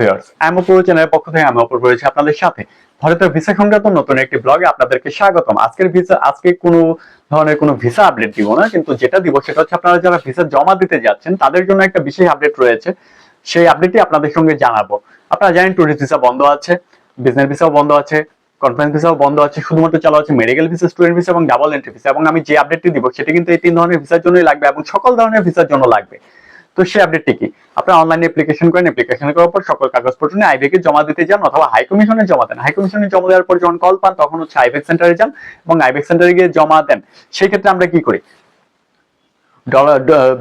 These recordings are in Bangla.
ভিউয়ার্স, আমি অপূর্ব চ্যানেলের পক্ষ থেকে আমি অপূর্ব রয়েছি আপনাদের সাথে ভারতের ভিসা সংক্রান্ত নতুন একটি ব্লগে আপনাদেরকে স্বাগতম। আজকে কোনো ধরনের কোনো ভিসা আপডেট দিব না, কিন্তু যেটা দিব সেটা হচ্ছে আপনারা যারা ভিসা জমা দিতে যাচ্ছেন তাদের জন্য একটা বিশেষ আপডেট রয়েছে। সেই আপডেটটি আপনাদের সঙ্গে জানাবো। আপনারা জানেন ট্যুরিস্ট ভিসা বন্ধ আছে, বিজনেস ভিসাও বন্ধ আছে, কনফারেন্স ভিসাও বন্ধ আছে, শুধুমাত্র চালু আছে মেডিকেল ভিসা, স্টুডেন্ট ভিসা এবং ডাবল এন্ট্রি ভিসা। এবং আমি যে আপডেটটি দিব সেটা কিন্তু এই তিন ধরনের ভিসার জন্যই লাগবে এবং সকল ধরনের ভিসার জন্য লাগবে। তো সেই আপডেটটি কি? আপনারা অনলাইনে অ্যাপ্লিকেশন করেন, অ্যাপ্লিকেশন করার পর সকল কাগজপত্র নিয়ে আইবেকে জমা দিতে যান অথবা হাই কমিশনে জমা দেন। হাই কমিশনে জমা দেওয়ার পর যখন কল পান তখন হচ্ছে আইবেক সেন্টারে যান এবং আইবেক সেন্টারে গিয়ে জমা দেন। সেই ক্ষেত্রে আমরা কি করি?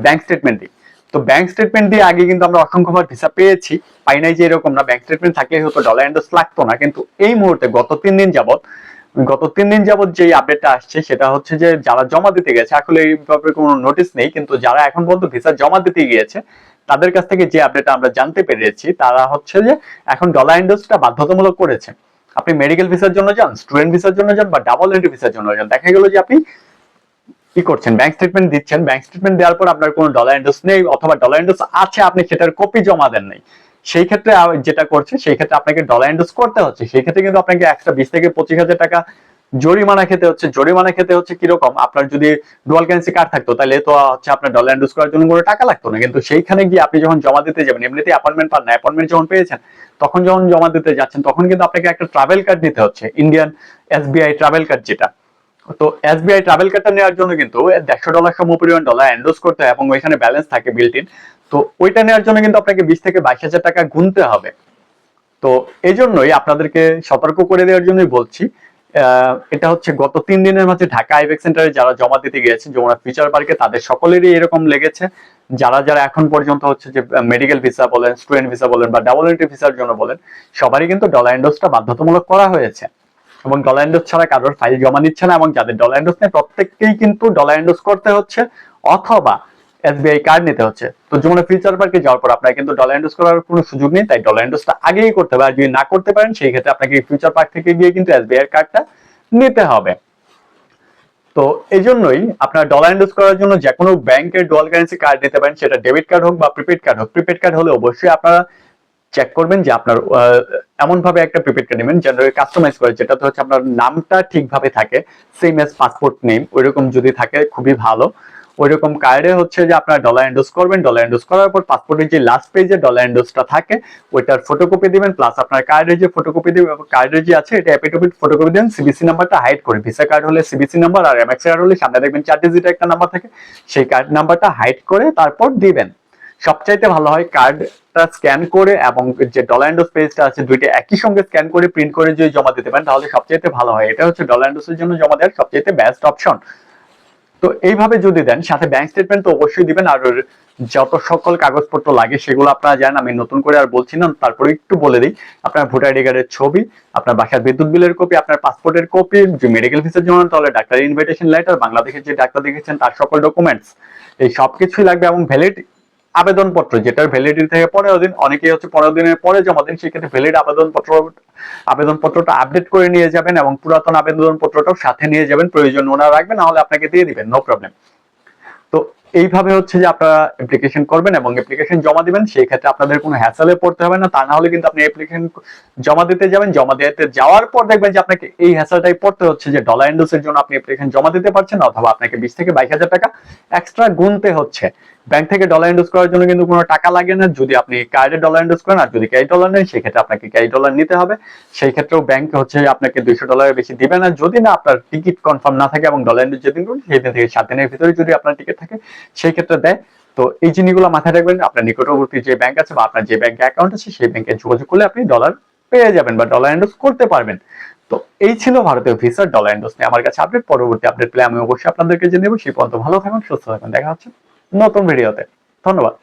ব্যাংক স্টেটমেন্ট দিই। তো ব্যাংক স্টেটমেন্ট দিয়ে আগে কিন্তু আমরা অসংখ্যবার ভিসা পেয়েছি, পাই নাই যে এরকম না। ব্যাংক স্টেটমেন্ট থাকলে হয়তো ডলার এন্ডোস লাগতো না, কিন্তু এই মুহূর্তে গত তিন দিন যাবত যে আপডেটটা আসছে সেটা হচ্ছে যে যারা জমা দিতে গেছে, আসলে এই ব্যাপারে কোনো নোটিশ নেই, কিন্তু যারা এখন পর্যন্ত ভিসা জমা দিতে গিয়েছে তাদের কাছ থেকে যে আপডেটটা আমরা জানতে পেরেছি তারা হচ্ছে যে এখন ডলার এন্ডোসটা বাধ্যতামূলক করেছে। আপনি মেডিকেল ভিসার জন্য যান, স্টুডেন্ট ভিসার জন্য যান বা ডাবল এন্ট্রি ভিসার জন্য যান, দেখা গেল যে আপনি কি করছেন, ব্যাংক স্টেটমেন্ট দিচ্ছেন, ব্যাংক স্টেটমেন্ট দেওয়ার পর আপনার কোনো ডলার এন্ডোস নেই অথবা ডলার এন্ডোস আছে আপনি সেটার কপি জমা দেন নাই, সেই ক্ষেত্রে যেটা করছে সেই ক্ষেত্রে আপনাকে ডলার এন্ডোস করতে হচ্ছে। সেই ক্ষেত্রে কিন্তু আপনাকে এক্সট্রা 20 থেকে 25,000 টাকা জরিমানা খেতে হচ্ছে। জরিমানা খেতে হচ্ছে কিরকম? আপনার যদি ডুয়াল কারেন্সি কার্ড থাকতো তাহলে তো হচ্ছে আপনার ডলার এন্ডোস করার জন্য কোনো টাকা লাগতো না, কিন্তু সেইখানে গিয়ে আপনি যখন জমা দিতে যাবেন, এমনিতেই অ্যাপয়েন্টমেন্ট পান না, অ্যাপয়েন্টমেন্ট যখন পেয়েছেন তখন যখন জমা দিতে যাচ্ছেন তখন কিন্তু আপনাকে একটা ট্রাভেল কার্ড নিতে হচ্ছে, ইন্ডিয়ান এসবিআই ট্রাভেল কার্ড যেটা। তো এসবিআই ট্রাভেল কার্ডটা নেওয়ার জন্য কিন্তু $150 সমপরিমাণ ডলার এন্ডোস করতে হয় এবং ওইখানে ব্যালেন্স থাকে বিল্ট ইন। তো ওইটা নেওয়ার জন্য কিন্তু আপনাকে 20 থেকে 22,000 টাকা গুনতে হবে। তো এই জন্যই আপনাদেরকে সতর্ক করে দেওয়ার জন্যই বলছি। এটা হচ্ছে গত 3 দিনের মাঝে ঢাকা আইবেক সেন্টারে যারা জমা দিতে গিয়েছে যমুনা ফিউচার পার্কে তাদের সকলেরই এরকম লেগেছে। যারা যারা এখন পর্যন্ত হচ্ছে যে মেডিকেল ভিসা বলেন, স্টুডেন্ট ভিসা বলেন বা ডাবল এন্ট্রি ভিসার জন্য বলেন, সবারই কিন্তু ডলার এন্ডোসটা বাধ্যতামূলক করা হয়েছে এবং ডলার এন্ডোস ছাড়া কারোর ফাইল জমা নিচ্ছে না। এবং যাদের ডলার এন্ডোস নেই প্রত্যেককেই কিন্তু ডলার এন্ডোস করতে হচ্ছে অথবা এসবিআই কার্ড নিতে হচ্ছে। তো যমুনা ফিউচার পার্কে যাওয়ার পর আপনার কিন্তু ডলার এন্ডোস করার কোনো সুযোগ নেই, তাই ডলার এন্ডোসটা আগেই করতে হবে। আর যদি না করতে পারেন সেই ক্ষেত্রে আপনাকে ফিউচার পার্ক থেকে গিয়ে কিন্তু এসবিআই কার্ডটা নিতে হবে। তো এই জন্যই আপনার ডলার এন্ডোস করার জন্য যে কোনো ব্যাংকের ডুয়াল কারেন্সি কার্ড নিতে পারেন, সেটা ডেবিট কার্ড হোক বা প্রিপেড কার্ড হোক। প্রিপেড কার্ড হলে অবশ্যই আপনারা চেক করবেন যে আপনার এমন ভাবে একটা প্রিপেড কার্ড নেবেন যেন কাস্টমাইজ করে, যেটাতে হচ্ছে আপনার নামটা ঠিকভাবে থাকে, সেম এজ পাসপোর্ট নেম ওইরকম যদি থাকে খুবই ভালো। ওইরকম কার্ডে হচ্ছে যে আপনার ডলার এন্ডোস করবেন। ডলার এন্ডোস করার পর পাসপোর্টের যে লাস্ট পেজে ডলার এন্ডোসটা থাকে ওইটার ফটোকপি দিবেন, প্লাস আপনার কার্ডের যে ফটোকপি দিবেন, কার্ডের যে আছে এটা এপিটোপিট ফটোকপি দেন, সিবিসি নাম্বারটা হাইড করে। ভিসা কার্ড হলে সিবিসি নাম্বার আর এমএক্স কার্ড হলে সামনে দেখবেন 4 ডিজিটের একটা নাম্বার থাকে, সেই কার্ড নাম্বারটা হাইড করে তারপর দিবেন। সবচাইতে ভালো হয় কার্ডটা স্ক্যান করে এবং যে ডলার এন্ডোস পেজটা আছে দুইটা একই সঙ্গে স্ক্যান করে প্রিন্ট করে যদি জমা দিতে পারেন তাহলে সবচাইতে ভালো হয়। এটা হচ্ছে ডলার এন্ডোসের জন্য জমা দেওয়ার সবচাইতে বেস্ট অপশন। তো এইভাবে যদি দেন, সাথে ব্যাংক স্টেটমেন্ট তো অবশ্যই দিবেন। আর যত সকল কাগজপত্র লাগে সেগুলো আপনারা জানেন, আমি নতুন করে আর বলছি না, তারপরে একটু বলে দিই। আপনার ভোটার আইডি কার্ডের ছবি, আপনার বাসার বিদ্যুৎ বিলের কপি, আপনার পাসপোর্টের কপি, যে মেডিকেল ভিসার জন্য তাহলে ডাক্তার ইনভিটেশন লেটার, বাংলাদেশের যে ডাক্তার দেখেছেন তার সকল ডকুমেন্টস, এই সবকিছুই লাগবে। এবং ভ্যালিড আবেদনপত্র, যেটার ভ্যালিডিটি থেকে 15 দিন, অনেকেই হচ্ছে 15 দিনের পরে জমা দেন, সেক্ষেত্রে ভ্যালিড আবেদনপত্রটা আপডেট করে নিয়ে যাবেন এবং পুরাতন আবেদনপত্রটাও সাথে নিয়ে যাবেন, প্রয়োজন ওনারা রাখবেন, নাহলে আপনাকে দিয়ে দিবেন, নো প্রবলেম। তো এইভাবে হচ্ছে যে আপনারা অ্যাপ্লিকেশন করবেন এবং অ্যাপ্লিকেশন জমা দিবেন। সেই ক্ষেত্রে আপনাদের কোনো হ্যাসেলে পড়তে হবে না, তা না হলে কিন্তু আপনি অ্যাপ্লিকেশন জমা দিতে যাবেন, জমা দিতে যাওয়ার পর দেখবেন যে আপনাকে এই হ্যাসেলটাই পড়তে হচ্ছে যে ডলার এন্ডোসের জন্য আপনি অ্যাপ্লিকেশন জমা দিতে পারছেন অথবা আপনাকে 20 থেকে 22,000 টাকা এক্সট্রা গুনতে হচ্ছে। ব্যাংক থেকে ডলার এন্ডোস করার জন্য কিন্তু কোনো টাকা লাগে না যদি আপনি কার্ডে ডলার এন্ডোস করেন। আর যদি ক্যাশ ডলার নেন সেক্ষেত্রে আপনাকে ক্যাশ ডলার নিতে হবে। সেই ক্ষেত্রেও ব্যাংক হচ্ছে আপনাকে $200 বেশি দিবে না যদি না আপনার টিকিট কনফার্ম না থাকে এবং ডলার এন্ডোস যেদিন করবেন সেই দিন থেকে 7 দিনের ভিতরে যদি আপনার টিকিট থাকে সেই ক্ষেত্রে দেয়। তো এই জিনিসগুলো মাথায় রাখবেন। আপনার নিকটবর্তী যে ব্যাংক আছে বা আপনার যে ব্যাংকে অ্যাকাউন্ট আছে সেই ব্যাংকে যোগাযোগ করলে আপনি ডলার পেয়ে যাবেন বা ডলার এন্ডোস করতে পারবেন। তো এই ছিল ভারতীয় ভিসার ডলার এন্ডোস নিয়ে আমার কাছে আপডেট। পরবর্তী আপডেট পেলে আমি অবশ্যই আপনাদেরকে জানিয়ে দেবো। সেই পর্যন্ত ভালো থাকুন, সুস্থ থাকুন, দেখা হচ্ছে নতুন ভিডিওতে। ধন্যবাদ।